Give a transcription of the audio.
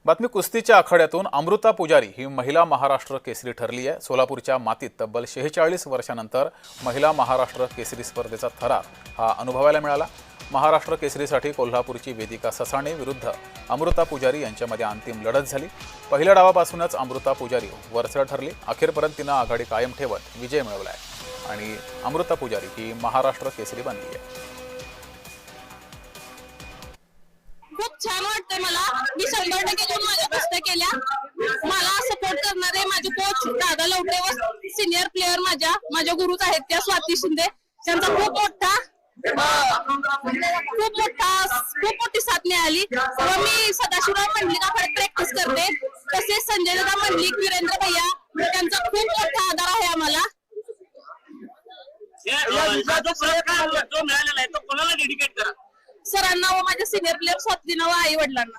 बातमी कुस्तीच्या आखाड्यातून अमृता पुजारी ही महिला महाराष्ट्र केसरी ठरली आहे। सोलापूरच्या मातीत तब्बल 46 वर्षांनंतर महिला महाराष्ट्र केसरी स्पर्धेचा थरार हा अनुभवायला मिळाला। महाराष्ट्र केसरीसाठी कोल्हापूरची वेदिका ससाणे विरुद्ध अमृता पुजारी यांच्यामध्ये अंतिम लढत झाली। पहिल्या डावापासूनच अमृता पुजारी वरचढ ठरली। अखेरपर्यंत तिने आघाडी कायम ठेवत विजय मिळवलाय आणि अमृता पुजारी ही महाराष्ट्र केसरी बनली आहे। खूप छान वाटतंय मला। मी 100% घेऊन माझ्या कुस्त्या केल्या। मला सपोर्ट करणारे माझे कोच दादा लवटे व सिनियर प्लेयर माझ्या गुरुच आहेत त्या स्वाती शिंदे, त्यांचा खूप मोठी साथ मिळाली व मी सदाशिवराव मंडलिकाकडे प्रॅक्टिस करते। तसेच संजय दादा मंडलिक, वीरेंद्र भैया त्यांचा खूप मोठा आधार आहे आम्हाला। जो मिळालेला आहे तो कोणाला डेडिकेट करा? सरांना व माझ्या सिनियर प्लेयर स्वातींना व आई वडिलांना।